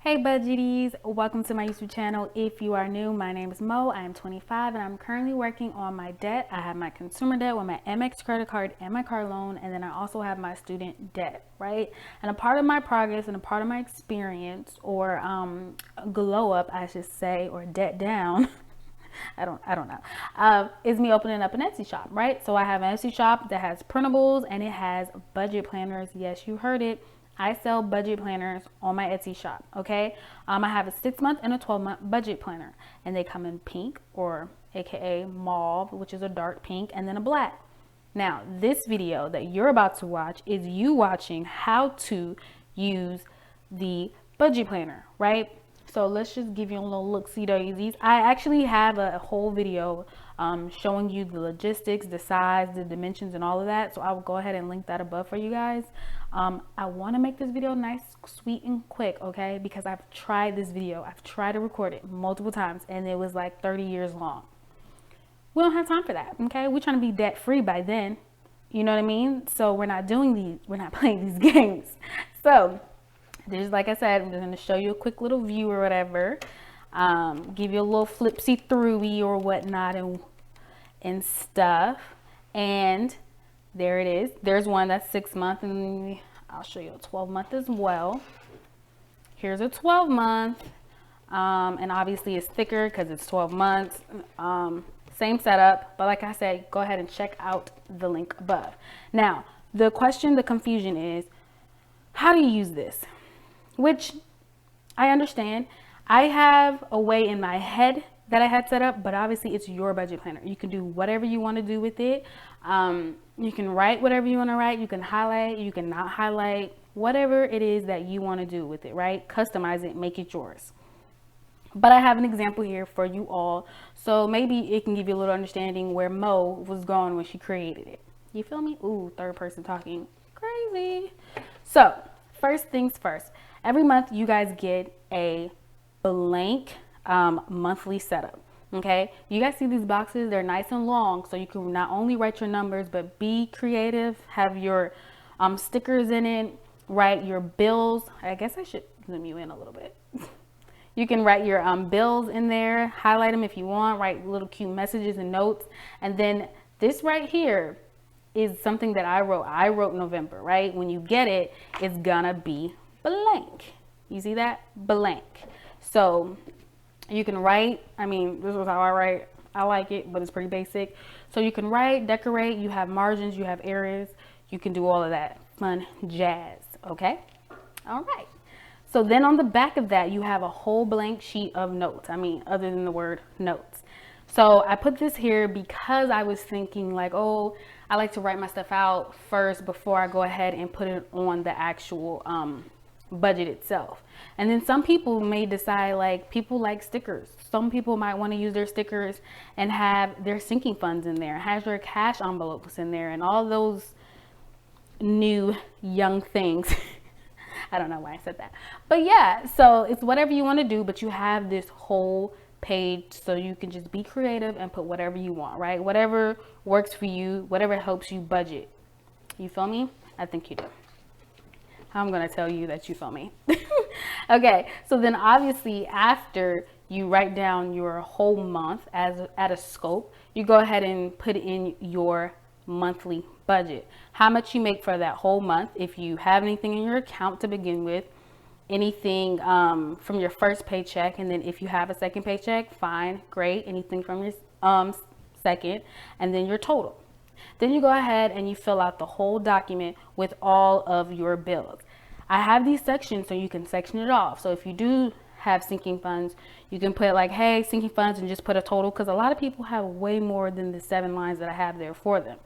Hey budgeties, welcome to my YouTube channel. If you are new, my name is Mo. I am 25 and I'm currently working on my debt. I have my consumer debt with my MX credit card and my car loan, and then I also have my student debt, right? And a part of my progress and a part of my experience, or glow up, I should say, or debt down. I don't know. Is me opening up an Etsy shop, right? So I have an Etsy shop that has printables and it has budget planners. Yes, you heard it. I sell budget planners on my Etsy shop, okay? I have a 6-month and a 12-month budget planner, and they come in pink, or AKA mauve, which is a dark pink, and then a black. Now, this video that you're about to watch is you watching how to use the budget planner, right? So let's just give you a little look-see daisies. I actually have a whole video showing you the logistics, the size, the dimensions, and all of that. So I will go ahead and link that above for you guys. I want to make this video nice, sweet, and quick, okay? Because I've tried this video. I've tried to record it multiple times, and it was like 30 years long. We don't have time for that, okay? We're trying to be debt-free by then. You know what I mean? So we're not playing these games. So just like I said, I'm just going to show you a quick little view or whatever. Give you a little flipsy-throughy or whatnot and stuff. And there it is. There's one that's 6-month, and I'll show you a 12-month as well. Here's a 12-month, and obviously it's thicker because it's 12 months. Same setup, but like I said, go ahead and check out the link above. Now, the confusion is, how do you use this? Which I understand. I have a way in my head that I had set up, but obviously it's your budget planner. You can do whatever you want to do with it. You can write whatever you want to write. You can highlight, you can not highlight, whatever it is that you want to do with it, right? Customize it, make it yours. But I have an example here for you all. So maybe it can give you a little understanding where Mo was going when she created it. You feel me? Ooh, third person talking. Crazy. So first things first. Every month you guys get a blank monthly setup. Okay, you guys see these boxes, they're nice and long, so you can not only write your numbers but be creative, have your stickers in it, write your bills. I guess I should zoom you in a little bit. You can write your bills in there, highlight them if you want, write little cute messages and notes. And then this right here is something that I wrote November, right? When you get it, it's gonna be blank. You see that? Blank. So you can write, I mean, this is how I write. I like it, but it's pretty basic. So you can write, decorate, you have margins, you have areas, you can do all of that fun jazz, okay? All right. So then on the back of that, you have a whole blank sheet of notes. I mean, other than the word notes. So I put this here because I was thinking like, oh, I like to write my stuff out first before I go ahead and put it on the actual budget itself. And then some people may decide, like, people like stickers. Some people might want to use their stickers and have their sinking funds in there, has your cash envelopes in there, and all those new young things. I don't know why I said that, but yeah, so it's whatever you want to do, but you have this whole page so you can just be creative and put whatever you want, right? Whatever works for you, whatever helps you budget. You feel me? I think you do. I'm going to tell you that you feel me. Okay, so then obviously after you write down your whole month at a scope, you go ahead and put in your monthly budget. How much you make for that whole month, if you have anything in your account to begin with, anything from your first paycheck, and then if you have a second paycheck, fine, great, anything from your second, and then your total. Then you go ahead and you fill out the whole document with all of your bills. I have these sections so you can section it off. So if you do have sinking funds, you can put like, hey, sinking funds, and just put a total, because a lot of people have way more than the 7 lines that I have there for them.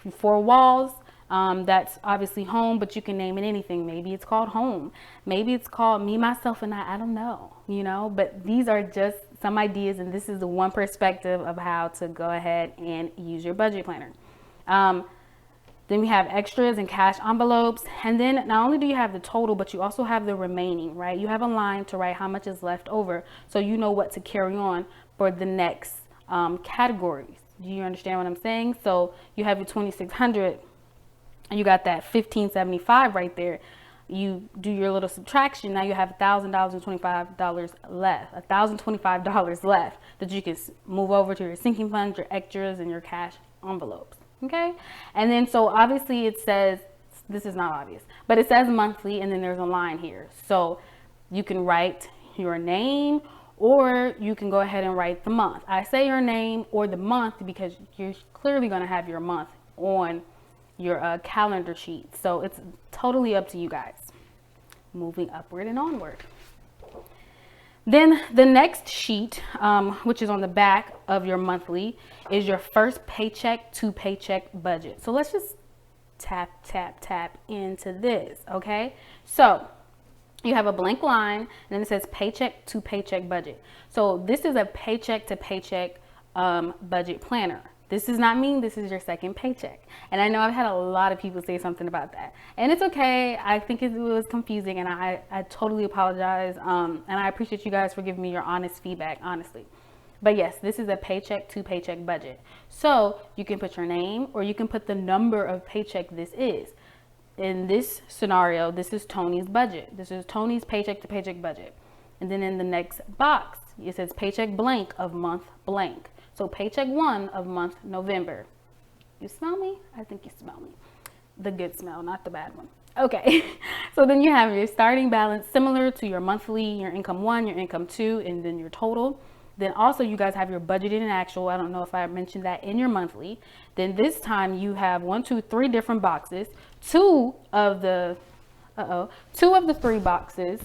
4 walls, that's obviously home, but you can name it anything. Maybe it's called home. Maybe it's called me, myself, and I don't know, you know, but these are just some ideas, and this is the one perspective of how to go ahead and use your budget planner. Then we have extras and cash envelopes. And then not only do you have the total, but you also have the remaining, right? You have a line to write how much is left over, so you know what to carry on for the next categories. Do you understand what I'm saying? So you have your 2,600 and you got that 1,575 right there. you do your little subtraction. Now you have $1,025 left, $1,025 left that you can move over to your sinking funds, your extras, and your cash envelopes. Okay. And then, so obviously it says, this is not obvious, but it says monthly, and then there's a line here. So you can write your name, or you can go ahead and write the month. I say your name or the month because you're clearly going to have your month on your calendar sheet. So it's totally up to you guys. Moving upward and onward. Then the next sheet, which is on the back of your monthly, is your first paycheck to paycheck budget. So let's just tap into this. Okay. So you have a blank line, and then it says paycheck to paycheck budget. So this is a paycheck to paycheck budget planner. This does not mean this is your second paycheck. And I know I've had a lot of people say something about that. And it's okay. I think it was confusing, and I totally apologize. And I appreciate you guys for giving me your honest feedback, honestly. But yes, this is a paycheck to paycheck budget. So you can put your name, or you can put the number of paycheck this is. In this scenario, this is Tony's budget. This is Tony's paycheck to paycheck budget. And then in the next box, it says paycheck blank of month blank. So paycheck 1 of month November. You smell me? I think you smell me. The good smell, not the bad one. Okay. So then you have your starting balance similar to your monthly, your income 1, your income 2, and then your total. Then also you guys have your budgeted and actual. I don't know if I mentioned that in your monthly. Then this time you have 1, 2, 3 different boxes. Two of the 3 boxes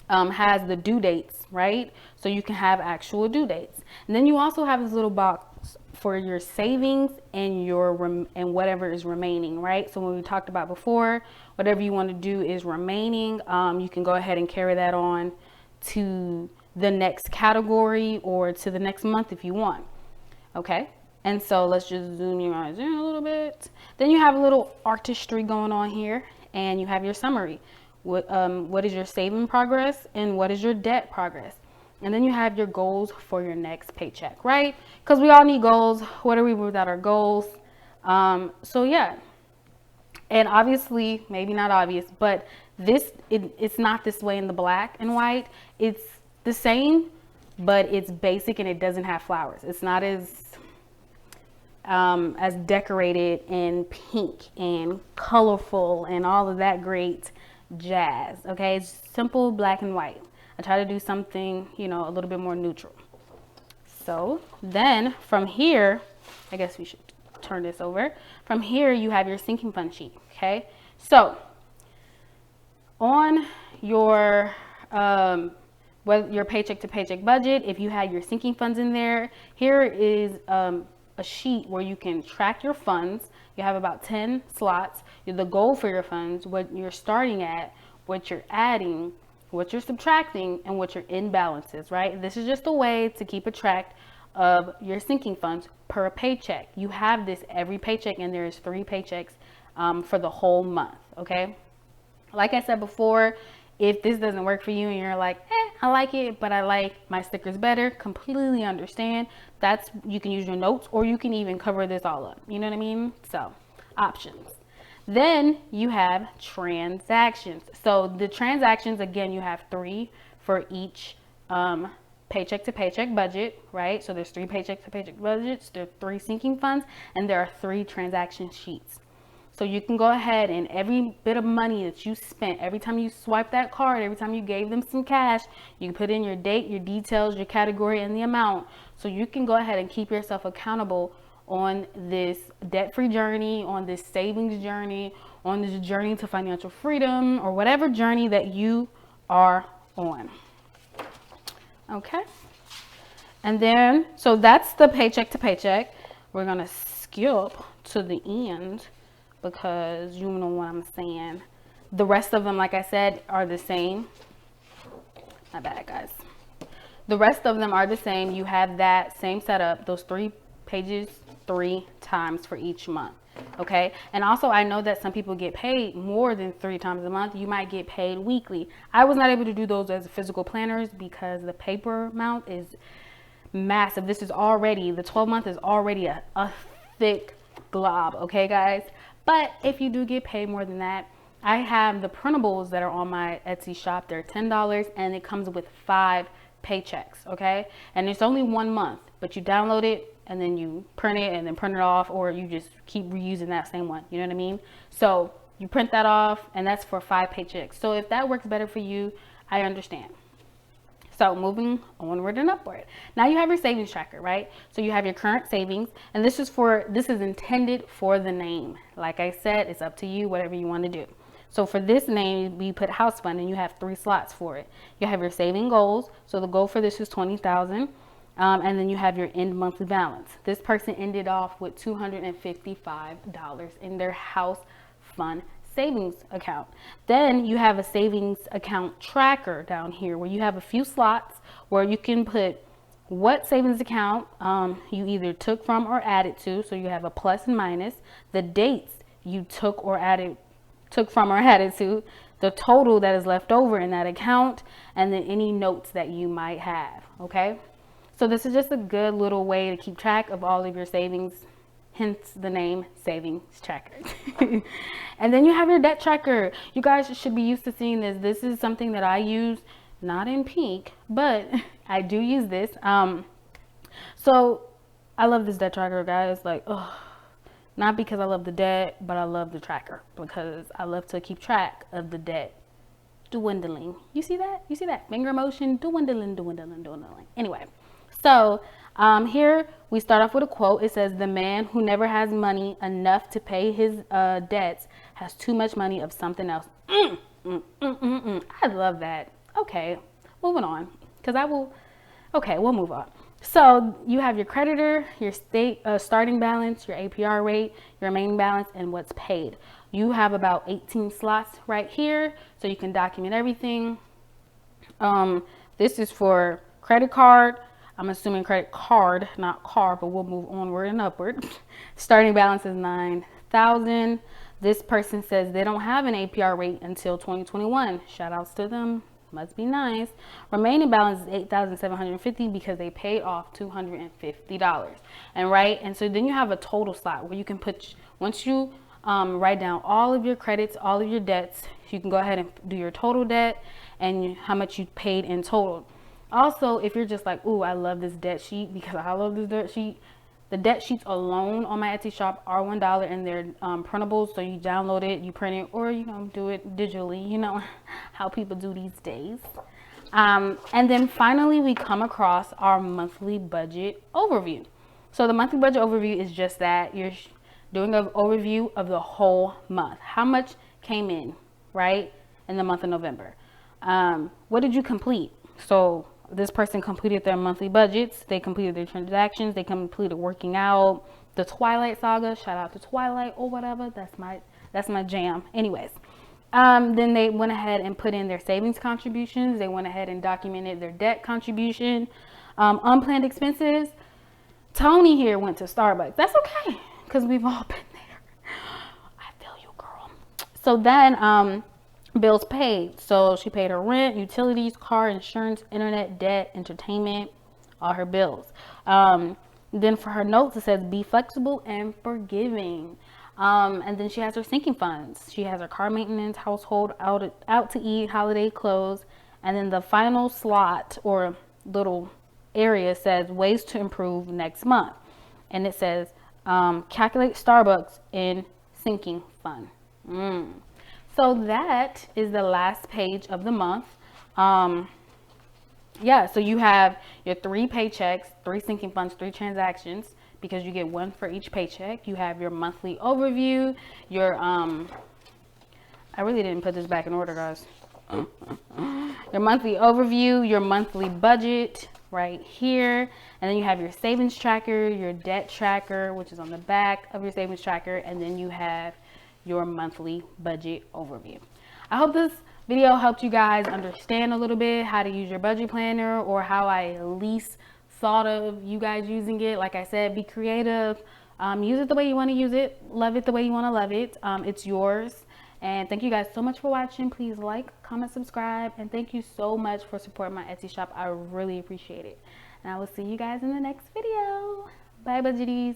has the due dates, right? So you can have actual due dates. And then you also have this little box for your savings and your and whatever is remaining, right? So when we talked about before, whatever you want to do is remaining, you can go ahead and carry that on to the next category or to the next month if you want. Okay. And so let's just zoom you guys in a little bit. Then you have a little artistry going on here, and you have your summary. What is your saving progress and what is your debt progress? And then you have your goals for your next paycheck, right? Because we all need goals. What are we without our goals? So yeah. And obviously, maybe not obvious, but it's not this way in the black and white. It's the same, but it's basic and it doesn't have flowers. It's not as decorated and pink and colorful and all of that great jazz. Okay, it's simple black and white. I try to do something, you know, a little bit more neutral. So then from here, I guess we should turn this over. From here, you have your sinking fund sheet. Okay, so on your your paycheck to paycheck budget, if you had your sinking funds in there, here is a sheet where you can track your funds. You have about 10 slots, the goal for your funds, what you're starting at, what you're adding, what you're subtracting, and what your imbalance is, right? This is just a way to keep a track of your sinking funds per paycheck. You have this every paycheck, and there is 3 paychecks for the whole month. Okay, like I said before, if this doesn't work for you and you're like, I like it, but I like my stickers better, completely understand. You can use your notes, or you can even cover this all up. You know what I mean? So options. Then you have transactions. So the transactions, again, you have 3 for each paycheck to paycheck budget, right? So there's 3 paycheck to paycheck budgets, there are 3 sinking funds, and there are 3 transaction sheets. So you can go ahead and every bit of money that you spent, every time you swipe that card, every time you gave them some cash, you can put in your date, your details, your category, and the amount. So you can go ahead and keep yourself accountable on this debt-free journey, on this savings journey, on this journey to financial freedom, or whatever journey that you are on. Okay. And then, so that's the paycheck to paycheck. We're going to skip to the end, because you know what I'm saying. The rest of them, like I said, are the same. My bad, guys. The rest of them are the same. You have that same setup, those 3 pages 3 times for each month. Okay. And also, I know that some people get paid more than 3 times a month. You might get paid weekly. I was not able to do those as physical planners because the paper amount is massive. This is already, the 12 month is already a thick glob. Okay, guys. But if you do get paid more than that, I have the printables that are on my Etsy shop. They're $10 and it comes with 5 paychecks, okay? And it's only 1 month, but you download it and then you print it and then print it off, or you just keep reusing that same one, you know what I mean? So you print that off and that's for 5 paychecks. So if that works better for you, I understand. So moving onward and upward. Now you have your savings tracker, right? So you have your current savings, and this is intended for the name. Like I said, it's up to you, whatever you want to do. So for this name, we put house fund, and you have 3 slots for it. You have your saving goals. So the goal for this is $20,000. And then you have your end monthly balance. This person ended off with $255 in their house fund savings account. Then you have a savings account tracker down here where you have a few slots where you can put what savings account you either took from or added to. So you have a plus and minus, the dates you took from or added to, the total that is left over in that account, and then any notes that you might have. Okay, so this is just a good little way to keep track of all of your savings, hence the name savings tracker. And then you have your debt tracker. You guys should be used to seeing this. This is something that I use, not in pink, but I do use this. So I love this debt tracker, guys. Like, oh, not because I love the debt, but I love the tracker because I love to keep track of the debt dwindling. You see that? You see that finger motion? Dwindling, dwindling, dwindling. Anyway, so here we start off with a quote. It says, "The man who never has money enough to pay his debts has too much money of something else." I love that. Okay, moving on, because we'll move on. So you have your creditor, your starting balance, your APR rate, your remaining balance, and what's paid. You have about 18 slots right here, so you can document everything. This is for credit card. I'm assuming credit card, not car, but we'll move onward and upward. Starting balance is $9,000. This person says they don't have an APR rate until 2021. Shout outs to them. Must be nice. Remaining balance is $8,750 because they paid off $250. And so then you have a total slot where you can put, once you write down all of your credits, all of your debts, you can go ahead and do your total debt and how much you paid in total. Also, if you're just like, ooh, I love this debt sheet because I love this debt sheet. The debt sheets alone on my Etsy shop are $1 and they're printables. So you download it, you print it, or, do it digitally, how people do these days. And then finally, we come across our monthly budget overview. So the monthly budget overview is just that. You're doing an overview of the whole month. How much came in, right, in the month of November? What did you complete? So this person completed their monthly budgets, they completed their transactions, they completed working out, the Twilight Saga, shout out to Twilight or whatever, that's my jam. Anyways, then they went ahead and put in their savings contributions, they went ahead and documented their debt contribution, unplanned expenses. Tony here went to Starbucks. That's okay, because we've all been there. I feel you, girl. So then bills paid. So she paid her rent, utilities, car, insurance, internet, debt, entertainment, all her bills. Then for her notes, it says be flexible and forgiving. And then she has her sinking funds. She has her car maintenance, household, out to eat, holiday clothes. And then the final slot or little area says ways to improve next month. And it says calculate Starbucks in sinking fund. So that is the last page of the month. Yeah, so you have your 3 paychecks, 3 sinking funds, 3 transactions, because you get 1 for each paycheck. You have your monthly overview, your I really didn't put this back in order, guys. Your monthly overview, your monthly budget right here, and then you have your savings tracker, your debt tracker, which is on the back of your savings tracker, and then you have your monthly budget overview. I hope this video helped you guys understand a little bit how to use your budget planner, or how I at least thought of you guys using it. Like I said, be creative, use it the way you want to use it, love it the way you want to love it. It's yours. And thank you guys so much for watching. Please like, comment, subscribe, and thank you so much for supporting my Etsy shop. I really appreciate it. And I will see you guys in the next video. Bye, budgeties.